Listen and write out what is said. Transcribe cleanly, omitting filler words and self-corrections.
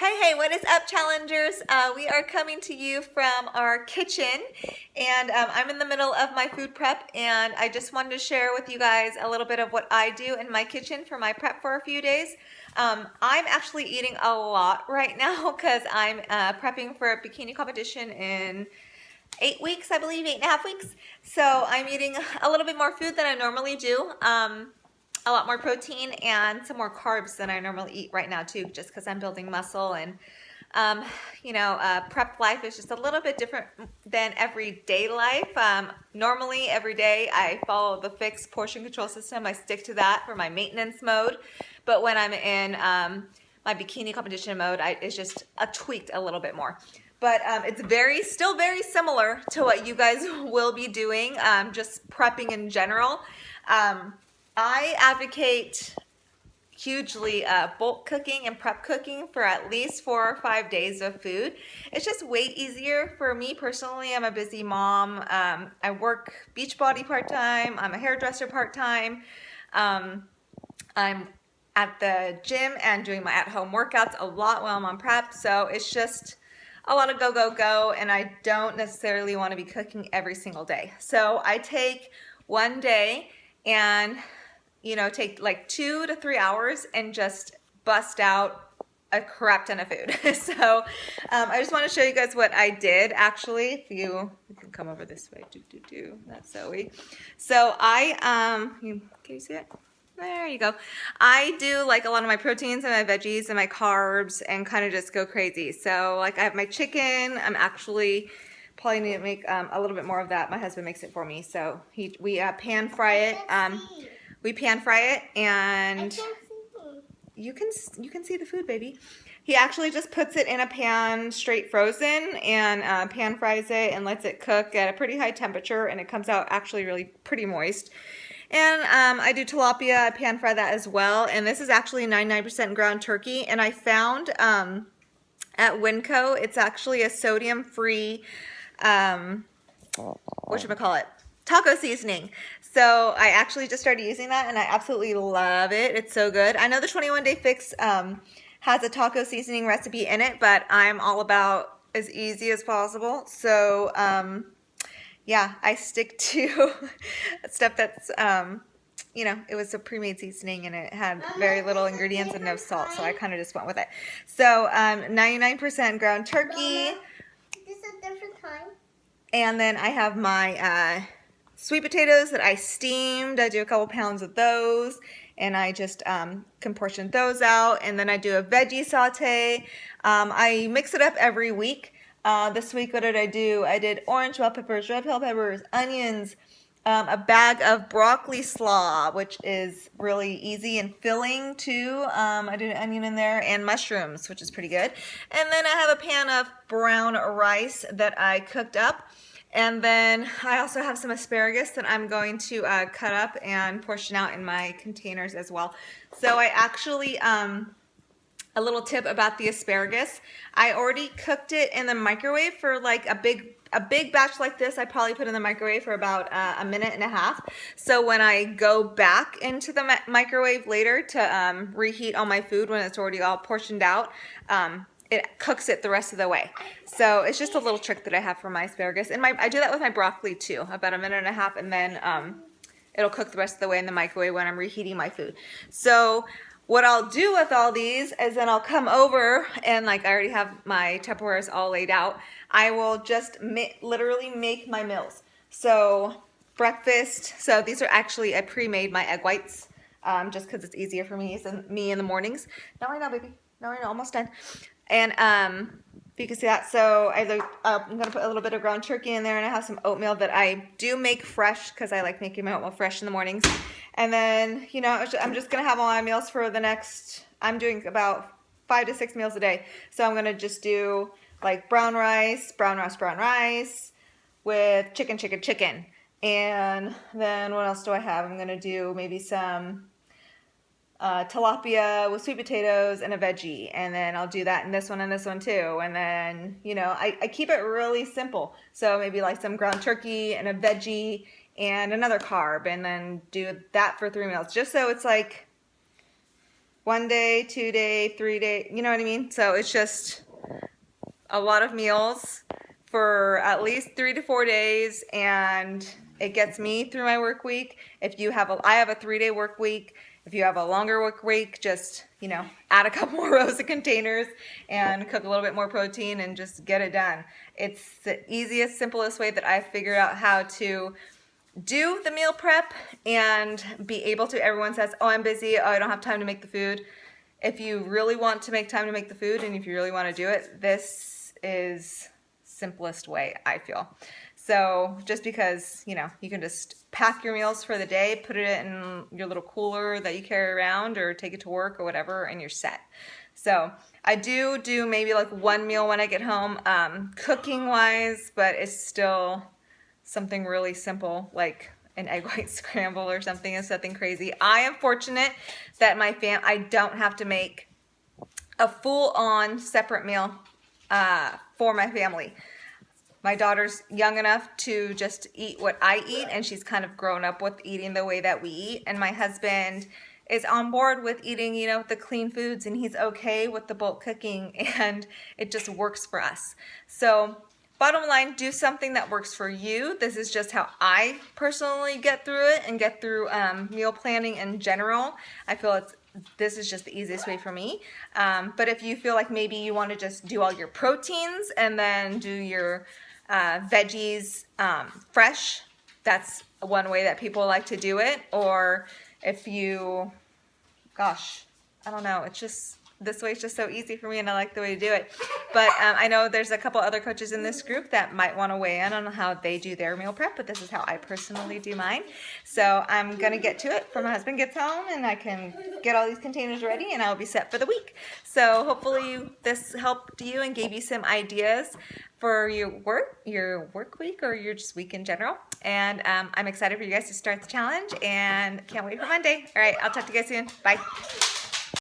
Hey, what is up, challengers? We are coming to you from our kitchen, and I'm in the middle of my food prep, and I just wanted to share with you guys a little bit of what I do in my kitchen for my prep for a few days. I'm actually eating a lot right now because I'm prepping for a bikini competition in 8 weeks, I believe, 8.5 weeks. So I'm eating a little bit more food than I normally do. A lot more protein and some more carbs than I normally eat right now too, just because I'm building muscle and prep life is just a little bit different than everyday life. Normally every day I follow the fixed portion control system. I stick to that for my maintenance mode, but when I'm in my bikini competition mode, it's just tweaked a little bit more. But it's still very similar to what you guys will be doing, just prepping in general. I advocate hugely bulk cooking and prep cooking for at least 4 or 5 days of food. It's just way easier for me personally. I'm a busy mom. I work Beachbody part-time. I'm a hairdresser part-time. I'm at the gym and doing my at-home workouts a lot while I'm on prep. So it's just a lot of go, go, go, and I don't necessarily want to be cooking every single day. So I take one day and take like 2 to 3 hours and just bust out a crap ton of food. So I just want to show you guys what I did actually. If you can come over this way, that's Zoe. So can you see it? There you go. I do like a lot of my proteins and my veggies and my carbs and kind of just go crazy. So like I have my chicken. I'm actually probably need to make a little bit more of that. My husband makes it for me. So we pan fry it. We pan fry it, and you can see the food, baby. He actually just puts it in a pan straight frozen and pan fries it and lets it cook at a pretty high temperature, and it comes out actually really pretty moist. And I do tilapia. I pan fry that as well. And this is actually 99% ground turkey. And I found at Winco, it's actually a sodium-free whatchamacallit, taco seasoning. So I actually just started using that and I absolutely love it. It's so good. I know the 21 Day Fix has a taco seasoning recipe in it, but I'm all about as easy as possible. So yeah, I stick to stuff that's it was a pre-made seasoning and it had very little ingredients and no salt, so I kind of just went with it. So 99% ground turkey. Mama, this is a different time. And then I have my sweet potatoes that I steamed. I do a couple pounds of those, and I just can portion those out. And then I do a veggie saute. I mix it up every week. This week, what did I do? I did orange bell peppers, red bell peppers, onions, a bag of broccoli slaw, which is really easy and filling too. I did an onion in there, and mushrooms, which is pretty good. And then I have a pan of brown rice that I cooked up. And then I also have some asparagus that I'm going to cut up and portion out in my containers as well. So I actually, a little tip about the asparagus, I already cooked it in the microwave for like a big batch like this. I probably put in the microwave for about a minute and a half. So when I go back into the microwave later to reheat all my food when it's already all portioned out, it cooks it the rest of the way. So it's just a little trick that I have for my asparagus. And I do that with my broccoli too, about a minute and a half, and then it'll cook the rest of the way in the microwave when I'm reheating my food. So what I'll do with all these is then I'll come over and like I already have my Tupperwares all laid out. I will just literally make my meals. So breakfast, so these are actually, I pre-made my egg whites just because it's easier for me in the mornings. Not right now, baby. Not right now, almost done. And you can see that. So I'm going to put a little bit of ground turkey in there, and I have some oatmeal that I do make fresh because I like making my oatmeal fresh in the mornings. And then, I'm just going to have all my meals for the next, I'm doing about 5 to 6 meals a day. So I'm going to just do like brown rice with chicken. And then what else do I have? I'm going to do maybe some tilapia with sweet potatoes and a veggie, and then I'll do that in this one and this one too. And then I keep it really simple, so maybe like some ground turkey and a veggie and another carb, and then do that for 3 meals, just so it's like 1 day, 2 day, 3 day, you know what I mean? So it's just a lot of meals for at least 3 to 4 days, and it gets me through my work week. I have a 3-day work week. If you have a longer work week, just, add a couple more rows of containers and cook a little bit more protein and just get it done. It's the easiest, simplest way that I've figured out how to do the meal prep and be able to. Everyone says, oh, I'm busy, oh, I don't have time to make the food. If you really want to make time to make the food and if you really want to do it, this is simplest way, I feel. So just because, you can just pack your meals for the day, put it in your little cooler that you carry around or take it to work or whatever, and you're set. So I do maybe like one meal when I get home, cooking wise, but it's still something really simple like an egg white scramble or something. It's nothing crazy. I am fortunate that I don't have to make a full-on separate meal for my family. My daughter's young enough to just eat what I eat, and she's kind of grown up with eating the way that we eat. And my husband is on board with eating, the clean foods, and he's okay with the bulk cooking, and it just works for us. So bottom line, do something that works for you. This is just how I personally get through it and get through meal planning in general. I feel this is just the easiest way for me. But if you feel like maybe you want to just do all your proteins and then do your veggies fresh, that's one way that people like to do it. Or if you, I don't know, this way is just so easy for me, and I like the way to do it. But I know there's a couple other coaches in this group that might want to weigh in on how they do their meal prep, but this is how I personally do mine. So I'm going to get to it before my husband gets home, and I can get all these containers ready, and I'll be set for the week. So hopefully this helped you and gave you some ideas for your work week, or your just week in general. And I'm excited for you guys to start the challenge, and can't wait for Monday. All right, I'll talk to you guys soon. Bye.